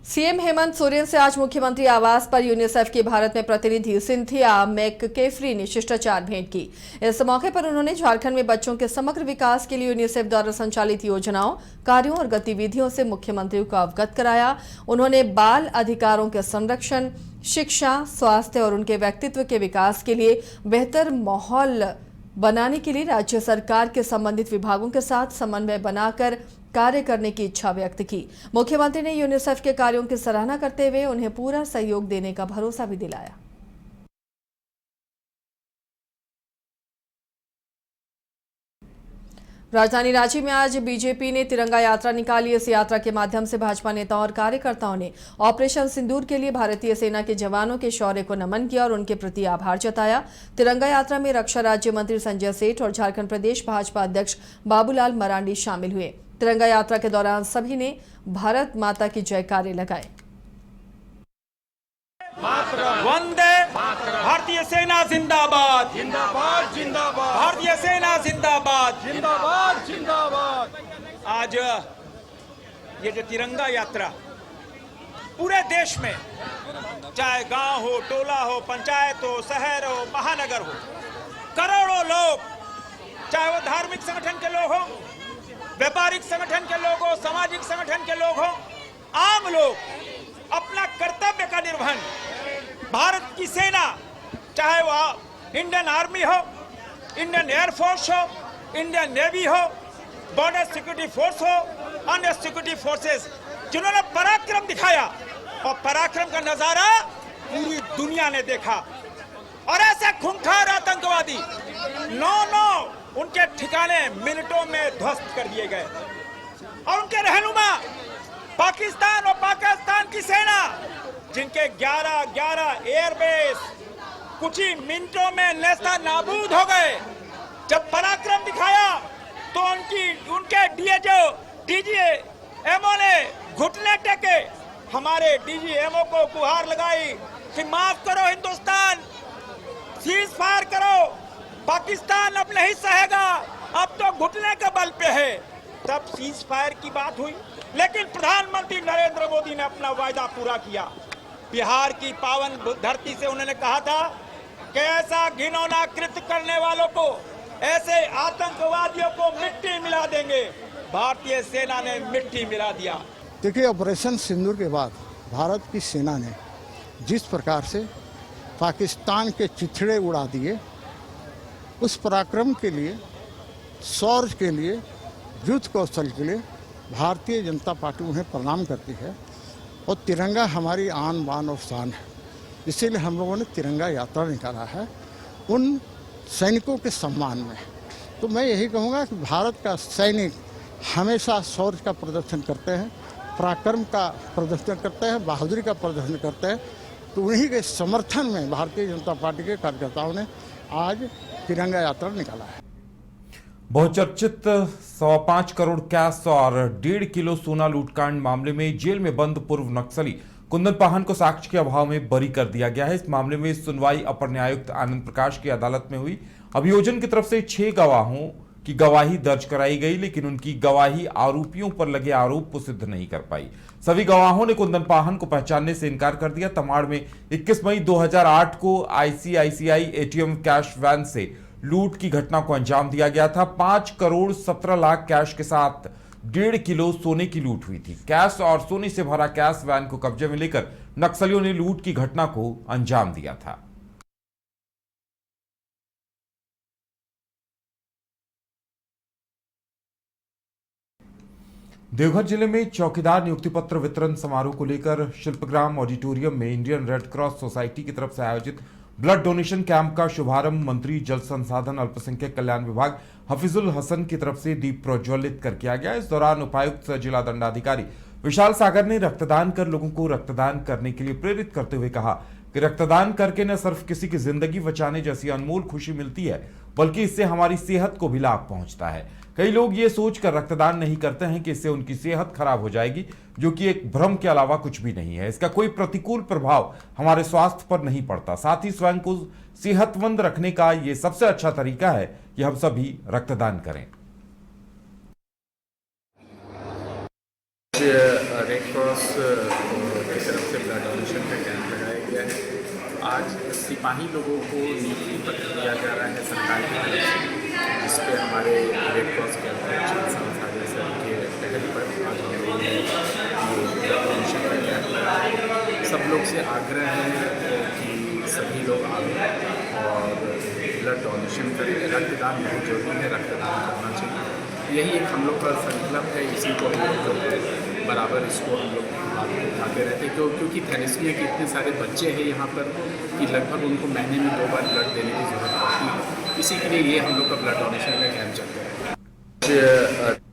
CM Hemant Soren से आज मुख्यमंत्री आवास पर यूनिसेफ की भारत में प्रतिनिधि सिंथिया मैककेफरी ने शिष्टाचार भेंट की। इस मौके पर उन्होंने झारखंड में बच्चों के समग्र विकास के लिए यूनिसेफ द्वारा संचालित योजनाओं, कार्यों और गतिविधियों से मुख्यमंत्री को अवगत कराया। उन्होंने बाल अधिकारों के संरक्षण, शिक्षा, स्वास्थ्य और उनके व्यक्तित्व के विकास के लिए बेहतर माहौल बनाने के लिए राज्य सरकार के संबंधित विभागों के साथ समन्वय बनाकर कार्य करने की इच्छा व्यक्त की। मुख्यमंत्री ने यूनिसेफ के कार्यों की सराहना करते हुए उन्हें पूरा सहयोग देने का भरोसा भी दिलाया। राजधानी रांची में आज बीजेपी ने तिरंगा यात्रा निकाली। इस यात्रा के माध्यम से भाजपा नेताओं और कार्यकर्ताओं ने ऑपरेशन सिंदूर के लिए भारतीय सेना के जवानों के शौर्य को नमन किया और उनके प्रति आभार जताया। तिरंगा यात्रा में रक्षा राज्य मंत्री संजय सेठ और झारखंड प्रदेश भाजपा अध्यक्ष बाबूलाल मरांडी शामिल हुए। तिरंगा यात्रा के दौरान सभी ने भारत माता की जयकारे लगाए। वंदे भारतीय सेना जिंदाबाद, जिंदाबाद जिंदाबाद, भारतीय सेना जिंदाबाद, जिंदाबाद जिंदाबाद। आज ये जो तिरंगा यात्रा पूरे देश में, चाहे गांव हो, टोला हो, पंचायत हो, शहर हो, महानगर हो, करोड़ों लोग, चाहे वो धार्मिक संगठन के लोग हो, व्यापारिक संगठन के लोग हो, सामाजिक संगठन के लोग हो, आम लोग अपना कर्तव्य का निर्वहन भारत की सेना, चाहे वह इंडियन आर्मी हो, इंडियन एयरफोर्स हो, इंडियन नेवी हो, बॉर्डर सिक्योरिटी फोर्स हो, अन्य सिक्योरिटी फोर्सेस, जिन्होंने पराक्रम दिखाया और पराक्रम का नजारा पूरी दुनिया ने देखा। और ऐसे खूंखार आतंकवादी नौ उनके ठिकाने मिनटों में ध्वस्त कर दिए गए और उनके रहनुमा पाकिस्तान और पाकिस्तान की सेना, जिनके 11 एयरबेस कुछ ही मिनटों में नेस्ता नाबूद हो गए, जब पराक्रम दिखाया तो उनके डीजीएमओ ने घुटने टेके, हमारे डीजीएमओ को गुहार लगाई कि माफ करो हिंदुस्तान, सीज फायर करो, पाकिस्तान अब नहीं सहेगा, अब तो घुटने के बल पे है। तब सीज फायर की बात हुई, लेकिन प्रधानमंत्री नरेंद्र मोदी ने अपना वायदा पूरा किया। बिहार की पावन धरती से उन्होंने कहा था कि ऐसा घिनौना कृत्य करने वालों को, ऐसे आतंकवादियों को मिट्टी मिला देंगे। भारतीय सेना ने मिट्टी मिला दिया। देखिए, ऑपरेशन सिंदूर के बाद भारत की सेना ने जिस प्रकार से पाकिस्तान के चिथड़े उड़ा दिए, उस पराक्रम के लिए, शौर्य के लिए, युद्ध कौशल के लिए भारतीय जनता पार्टी उन्हें प्रणाम करती है। और तिरंगा हमारी आन बान और शान है, इसीलिए हम लोगों ने तिरंगा यात्रा निकाला है उन सैनिकों के सम्मान में। तो मैं यही कहूँगा कि भारत का सैनिक हमेशा शौर्य का प्रदर्शन करते हैं, पराक्रम का प्रदर्शन करते हैं, बहादुरी का प्रदर्शन करते हैं। तो उन्हीं के समर्थन में भारतीय जनता पार्टी के कार्यकर्ताओं ने आज तिरंगा यात्रा निकाला है। बहुचर्चित 5.25 करोड़ कैश और 1.5 किलो सोना लूटकांड मामले में जेल में बंद पूर्व नक्सली कुंदन पाहन को साक्ष्य के अभाव में बरी कर दिया गया है। इस मामले में सुनवाई अपर न्यायायुक्त आनंद प्रकाश की अदालत में हुई। अभियोजन की तरफ से 6 गवाहों की गवाही दर्ज कराई गई, लेकिन उनकी गवाही आरोपियों पर लगे आरोप को सिद्ध नहीं कर पाई। सभी गवाहों ने कुंदन पाहन को पहचानने से इनकार कर दिया। तमाड़ में 21 मई 2008 को आईसीआईसीआई एटीएम कैश वैन से लूट की घटना को अंजाम दिया गया था। 5 करोड़ 17 लाख कैश के साथ 1.5 किलो सोने की लूट हुई थी। कैश और सोने से भरा कैश वैन को कब्जे में लेकर नक्सलियों ने लूट की घटना को अंजाम दिया था। देवघर जिले में चौकीदार नियुक्ति पत्र वितरण समारोह को लेकर शिल्पग्राम ऑडिटोरियम में इंडियन रेड क्रॉस सोसाइटी की तरफ से आयोजित ब्लड डोनेशन कैंप का शुभारंभ मंत्री जल संसाधन अल्पसंख्यक कल्याण विभाग हफीजुल हसन की तरफ से दीप प्रज्वलित कर किया गया। इस दौरान उपायुक्त जिला दंडाधिकारी विशाल सागर ने रक्तदान कर लोगों को रक्तदान करने के लिए प्रेरित करते हुए कहा कि रक्तदान करके न सिर्फ किसी की जिंदगी बचाने जैसी अनमोल खुशी मिलती है, बल्कि इससे हमारी सेहत को भी लाभ पहुंचता है। कई लोग ये सोचकर रक्तदान नहीं करते हैं कि इससे उनकी सेहत खराब हो जाएगी, जो कि एक भ्रम के अलावा कुछ भी नहीं है। इसका कोई प्रतिकूल प्रभाव हमारे स्वास्थ्य पर नहीं पड़ता। साथ ही स्वयं को सेहतमंद रखने का ये सबसे अच्छा तरीका है कि हम सभी रक्तदान करें। रेड क्रॉस की तरफ से ब्लड डोनेशन का कैंप लगाया गया है। आज सिपाही लोगों को नियुक्ति पत्र दिया जा रहा है सरकार की तरफ से, जिस पे हमारे रेड क्रॉस के अध्यक्ष साधे सर के पहल पर आज हम लोगों ने ये ब्लड डोनेशन का कैंप लगाया। सब लोग से आग्रह है कि सभी लोग आए और ब्लड डोनेशन करें। रक्तदान बहुत जरूरी है, रक्तदान करना चाहिए। यही एक हम लोग का संकल्प है, इसी को हम लोग बराबर इसको हम लोग उठाते रहते हैं, क्योंकि थैलेसीमिया के इतने सारे बच्चे हैं यहाँ पर कि लगभग उनको महीने में 2 बार ब्लड देने की ज़रूरत पड़ती है। इसी के लिए ये हम लोग का ब्लड डोनेशन का कैंप चलता है।